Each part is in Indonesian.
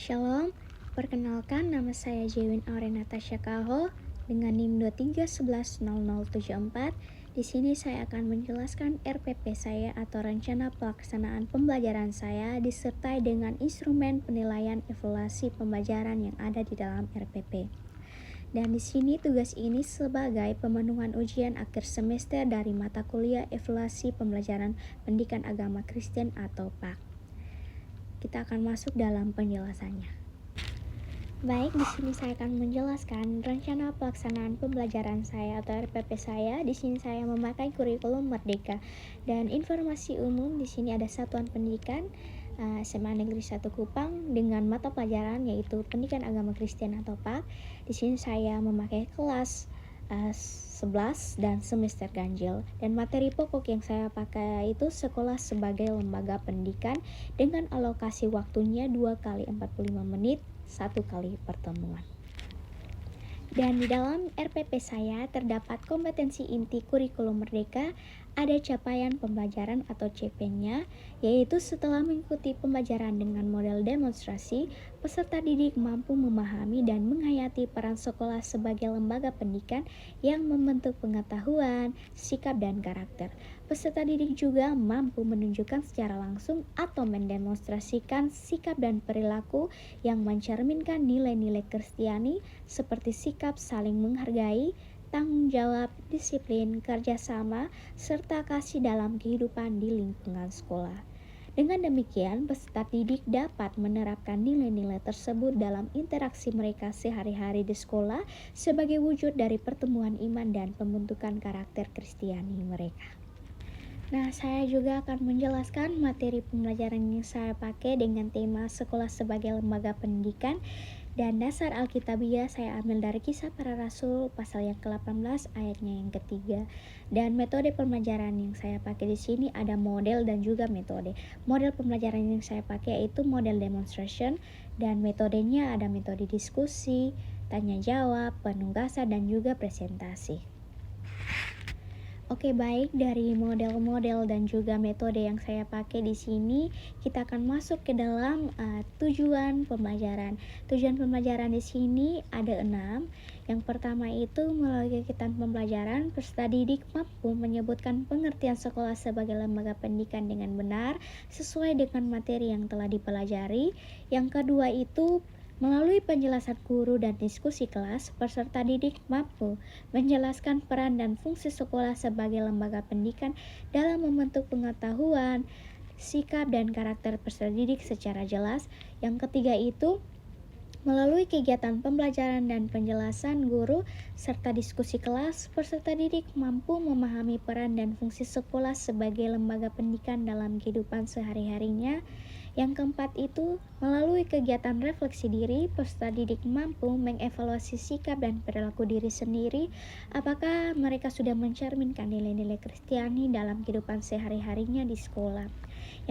Shalom, perkenalkan nama saya Jewin Auren Natasha Kaho dengan NIM 23110074. Di sini saya akan menjelaskan RPP saya atau rencana pelaksanaan pembelajaran saya disertai dengan instrumen penilaian evaluasi pembelajaran yang ada di dalam RPP. Dan di sini tugas ini sebagai pemenuhan ujian akhir semester dari mata kuliah evaluasi pembelajaran pendidikan agama Kristen atau PAK. Kita akan masuk dalam penjelasannya. Baik, di sini saya akan menjelaskan rencana pelaksanaan pembelajaran saya atau RPP saya. Di sini saya memakai kurikulum Merdeka dan informasi umum. Di sini ada satuan pendidikan SMA Negeri 1 Kupang dengan mata pelajaran yaitu Pendidikan Agama Kristen atau PAK. Di sini saya memakai kelas 11 dan semester ganjil, dan materi pokok yang saya pakai itu sekolah sebagai lembaga pendidikan dengan alokasi waktunya 2 kali 45 menit 1 kali pertemuan. Dan di dalam RPP saya terdapat kompetensi inti kurikulum Merdeka, ada capaian pembelajaran atau CP-nya, yaitu setelah mengikuti pembelajaran dengan model demonstrasi, peserta didik mampu memahami dan menghayati peran sekolah sebagai lembaga pendidikan yang membentuk pengetahuan, sikap, dan karakter. Peserta didik juga mampu menunjukkan secara langsung atau mendemonstrasikan sikap dan perilaku yang mencerminkan nilai-nilai Kristiani seperti sikap saling menghargai, tanggung jawab, disiplin, kerjasama, serta kasih dalam kehidupan di lingkungan sekolah. Dengan demikian, peserta didik dapat menerapkan nilai-nilai tersebut dalam interaksi mereka sehari-hari di sekolah sebagai wujud dari pertumbuhan iman dan pembentukan karakter Kristiani mereka. Nah, saya juga akan menjelaskan materi pembelajaran yang saya pakai dengan tema sekolah sebagai lembaga pendidikan. Dan dasar Alkitabiah saya ambil dari Kisah Para Rasul pasal yang ke-18 ayatnya yang ketiga. Dan metode pembelajaran yang saya pakai di sini ada model dan juga metode. Model pembelajaran yang saya pakai yaitu model demonstration, dan metodenya ada metode diskusi, tanya jawab, penugasan, dan juga presentasi. Oke, baik, dari model-model dan juga metode yang saya pakai di sini, kita akan masuk ke dalam tujuan pembelajaran. Tujuan pembelajaran di sini ada 6. Yang pertama itu melalui kegiatan pembelajaran, peserta didik mampu menyebutkan pengertian sekolah sebagai lembaga pendidikan dengan benar sesuai dengan materi yang telah dipelajari. Yang kedua itu melalui penjelasan guru dan diskusi kelas, peserta didik mampu menjelaskan peran dan fungsi sekolah sebagai lembaga pendidikan dalam membentuk pengetahuan, sikap, dan karakter peserta didik secara jelas. Yang ketiga itu melalui kegiatan pembelajaran dan penjelasan guru serta diskusi kelas, peserta didik mampu memahami peran dan fungsi sekolah sebagai lembaga pendidikan dalam kehidupan sehari-harinya. Yang keempat itu, melalui kegiatan refleksi diri, peserta didik mampu mengevaluasi sikap dan perilaku diri sendiri, apakah mereka sudah mencerminkan nilai-nilai Kristiani dalam kehidupan sehari-harinya di sekolah.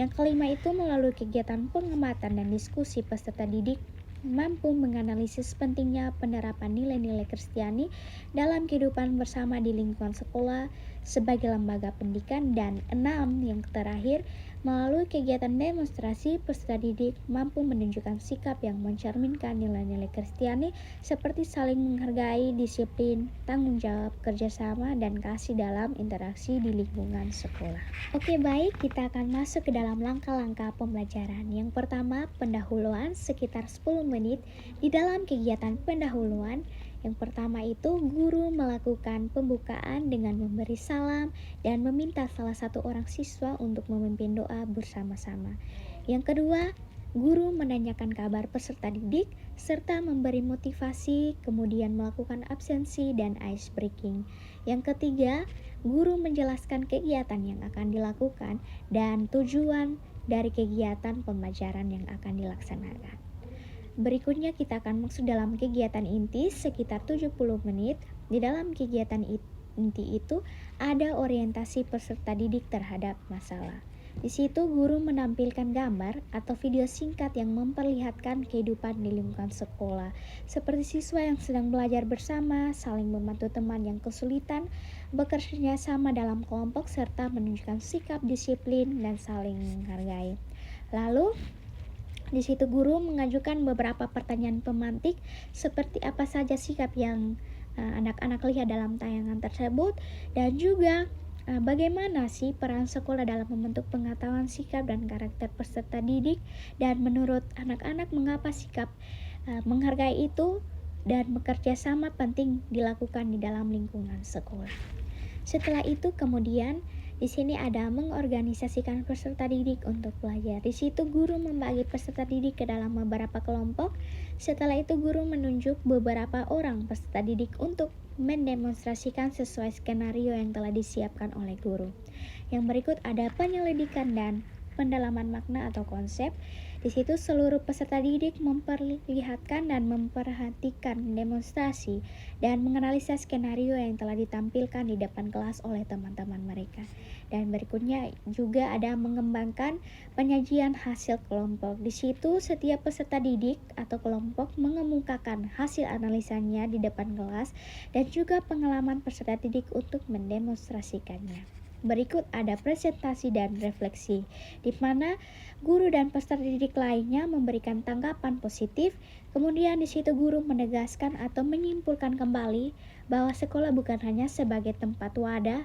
Yang kelima itu, melalui kegiatan pengamatan dan diskusi, peserta didik mampu menganalisis pentingnya penerapan nilai-nilai Kristiani dalam kehidupan bersama di lingkungan sekolah sebagai lembaga pendidikan. Dan 6, yang terakhir, melalui kegiatan demonstrasi, peserta didik mampu menunjukkan sikap yang mencerminkan nilai-nilai Kristiani seperti saling menghargai, disiplin, tanggung jawab, kerjasama, dan kasih dalam interaksi di lingkungan sekolah. Oke, baik, kita akan masuk ke dalam langkah-langkah pembelajaran. Yang pertama, pendahuluan sekitar 10 menit. Di dalam kegiatan pendahuluan, yang pertama itu guru melakukan pembukaan dengan memberi salam dan meminta salah satu orang siswa untuk memimpin doa bersama-sama. Yang kedua, guru menanyakan kabar peserta didik serta memberi motivasi, kemudian melakukan absensi dan ice breaking. Yang ketiga, guru menjelaskan kegiatan yang akan dilakukan dan tujuan dari kegiatan pembelajaran yang akan dilaksanakan. Berikutnya kita akan masuk dalam kegiatan inti sekitar 70 menit. Di dalam kegiatan inti itu ada orientasi peserta didik terhadap masalah. Di situ guru menampilkan gambar atau video singkat yang memperlihatkan kehidupan di lingkungan sekolah, seperti siswa yang sedang belajar bersama, saling membantu teman yang kesulitan, bekerja sama dalam kelompok, serta menunjukkan sikap disiplin dan saling menghargai. Lalu Di situ guru mengajukan beberapa pertanyaan pemantik seperti apa saja sikap yang anak-anak lihat dalam tayangan tersebut, dan juga bagaimana sih peran sekolah dalam membentuk pengetahuan sikap dan karakter peserta didik, dan menurut anak-anak mengapa sikap menghargai itu dan bekerja sama penting dilakukan di dalam lingkungan sekolah. Setelah itu kemudian di sini ada mengorganisasikan peserta didik untuk belajar. Di situ guru membagi peserta didik ke dalam beberapa kelompok. Setelah itu guru menunjuk beberapa orang peserta didik untuk mendemonstrasikan sesuai skenario yang telah disiapkan oleh guru. Yang berikut ada penyelidikan dan pendalaman makna atau konsep. Di situ seluruh peserta didik memperlihatkan dan memperhatikan demonstrasi dan menganalisa skenario yang telah ditampilkan di depan kelas oleh teman-teman mereka. Dan berikutnya juga ada mengembangkan penyajian hasil kelompok. Di situ setiap peserta didik atau kelompok mengemukakan hasil analisanya di depan kelas dan juga pengalaman peserta didik untuk mendemonstrasikannya. Berikut ada presentasi dan refleksi, di mana guru dan peserta didik lainnya memberikan tanggapan positif. Kemudian di situ guru menegaskan atau menyimpulkan kembali bahwa sekolah bukan hanya sebagai tempat wadah,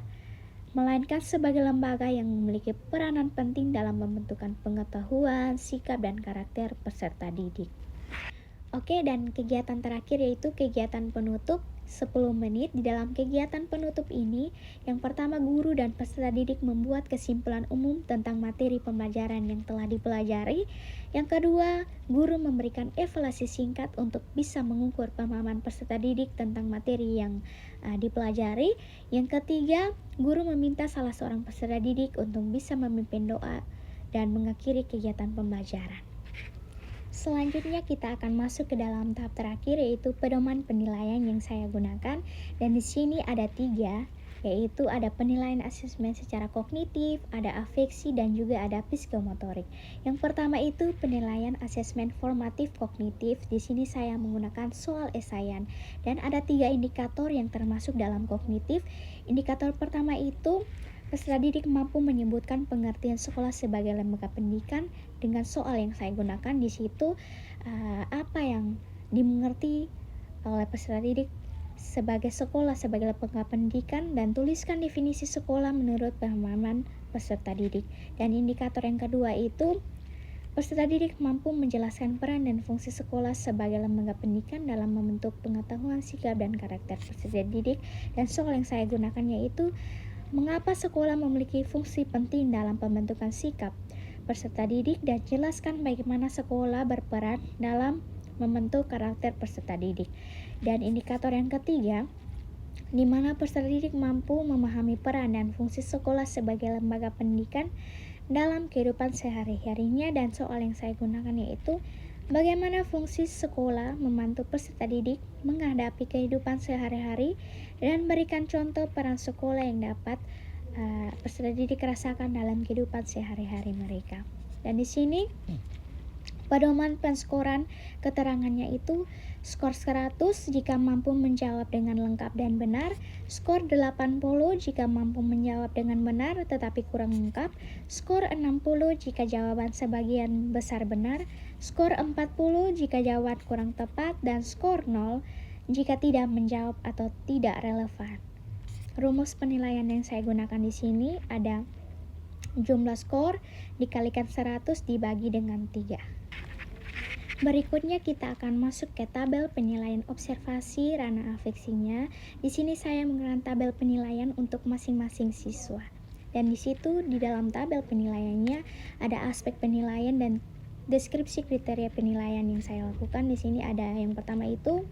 melainkan sebagai lembaga yang memiliki peranan penting dalam pembentukan pengetahuan, sikap, dan karakter peserta didik. Oke, dan kegiatan terakhir yaitu kegiatan penutup 10 menit. Di dalam kegiatan penutup ini, yang pertama guru dan peserta didik membuat kesimpulan umum tentang materi pembelajaran yang telah dipelajari. Yang kedua, guru memberikan evaluasi singkat untuk bisa mengukur pemahaman peserta didik tentang materi yang dipelajari. Yang ketiga, guru meminta salah seorang peserta didik untuk bisa memimpin doa dan mengakhiri kegiatan pembelajaran. Selanjutnya kita akan masuk ke dalam tahap terakhir, yaitu pedoman penilaian yang saya gunakan. Dan di sini ada 3, yaitu ada penilaian asesmen secara kognitif, ada afeksi, dan juga ada psikomotorik. Yang pertama itu penilaian asesmen formatif kognitif. Di sini saya menggunakan soal esaian dan ada 3 indikator yang termasuk dalam kognitif. Indikator pertama itu peserta didik mampu menyebutkan pengertian sekolah sebagai lembaga pendidikan dengan soal yang saya gunakan. Di situ apa yang dimengerti oleh peserta didik sebagai sekolah sebagai lembaga pendidikan, dan tuliskan definisi sekolah menurut pemahaman peserta didik. Dan indikator yang kedua itu peserta didik mampu menjelaskan peran dan fungsi sekolah sebagai lembaga pendidikan dalam membentuk pengetahuan, sikap, dan karakter peserta didik. Dan soal yang saya gunakan yaitu mengapa sekolah memiliki fungsi penting dalam pembentukan sikap peserta didik, dan jelaskan bagaimana sekolah berperan dalam membentuk karakter peserta didik. Dan indikator yang ketiga, di mana peserta didik mampu memahami peran dan fungsi sekolah sebagai lembaga pendidikan dalam kehidupan sehari-harinya. Dan soal yang saya gunakan yaitu bagaimana fungsi sekolah membantu peserta didik menghadapi kehidupan sehari-hari dan berikan contoh peran sekolah yang dapat peserta didik rasakan dalam kehidupan sehari-hari mereka. Dan di sini pedoman penskoran keterangannya itu skor 100 jika mampu menjawab dengan lengkap dan benar, skor 80 jika mampu menjawab dengan benar tetapi kurang lengkap, skor 60 jika jawaban sebagian besar benar, skor 40 jika jawaban kurang tepat, dan skor 0 jika tidak menjawab atau tidak relevan. Rumus penilaian yang saya gunakan di sini ada jumlah skor dikalikan 100 dibagi dengan 3. Berikutnya kita akan masuk ke tabel penilaian observasi ranah afeksinya. Di sini saya menggunakan tabel penilaian untuk masing-masing siswa. Dan di situ di dalam tabel penilaiannya ada aspek penilaian dan deskripsi kriteria penilaian yang saya lakukan. Di sini ada yang pertama itu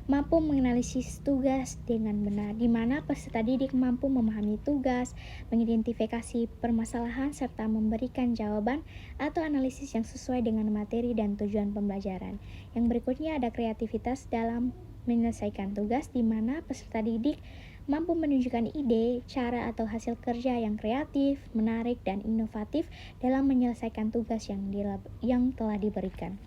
mampu menganalisis tugas dengan benar, di mana peserta didik mampu memahami tugas, mengidentifikasi permasalahan, serta memberikan jawaban atau analisis yang sesuai dengan materi dan tujuan pembelajaran. Yang berikutnya ada kreativitas dalam menyelesaikan tugas, di mana peserta didik mampu menunjukkan ide, cara, atau hasil kerja yang kreatif, menarik, dan inovatif dalam menyelesaikan tugas yang telah diberikan.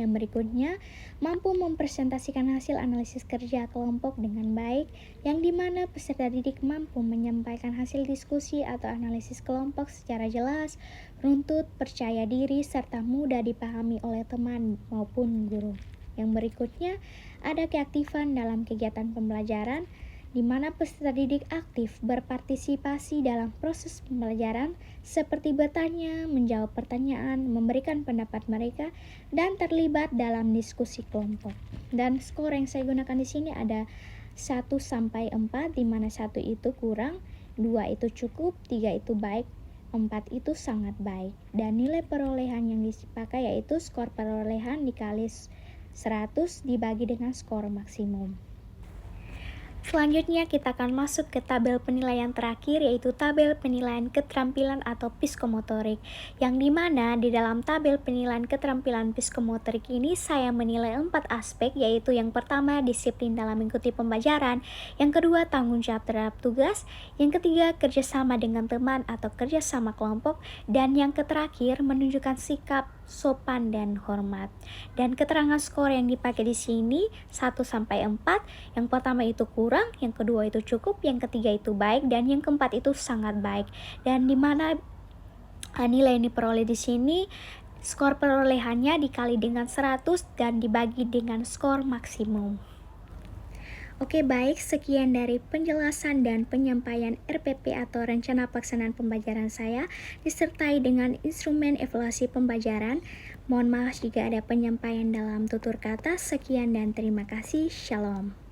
Yang berikutnya, mampu mempresentasikan hasil analisis kerja kelompok dengan baik, yang dimana peserta didik mampu menyampaikan hasil diskusi atau analisis kelompok secara jelas, runtut, percaya diri, serta mudah dipahami oleh teman maupun guru. Yang berikutnya, ada keaktifan dalam kegiatan pembelajaran, di mana peserta didik aktif berpartisipasi dalam proses pembelajaran seperti bertanya, menjawab pertanyaan, memberikan pendapat mereka, dan terlibat dalam diskusi kelompok. Dan skor yang saya gunakan di sini ada 1 sampai 4, di mana 1 itu kurang, 2 itu cukup, 3 itu baik, 4 itu sangat baik. Dan nilai perolehan yang dipakai yaitu skor perolehan dikali 100 dibagi dengan skor maksimum. Selanjutnya kita akan masuk ke tabel penilaian terakhir, yaitu tabel penilaian keterampilan atau psikomotorik, yang dimana di dalam tabel penilaian keterampilan psikomotorik ini saya menilai 4 aspek, yaitu yang pertama disiplin dalam mengikuti pembelajaran, yang kedua tanggung jawab terhadap tugas, yang ketiga kerjasama dengan teman atau kerjasama kelompok, dan yang terakhir menunjukkan sikap sopan dan hormat. Dan keterangan skor yang dipakai di sini 1 sampai 4. Yang pertama itu kurang, yang kedua itu cukup, yang ketiga itu baik, dan yang keempat itu sangat baik. Dan di mana nilai ini diperoleh di sini, skor perolehannya dikali dengan 100 dan dibagi dengan skor maksimum. Oke, baik, sekian dari penjelasan dan penyampaian RPP atau Rencana Pelaksanaan Pembelajaran saya, disertai dengan instrumen evaluasi pembelajaran. Mohon maaf jika ada penyampaian dalam tutur kata. Sekian dan terima kasih. Shalom.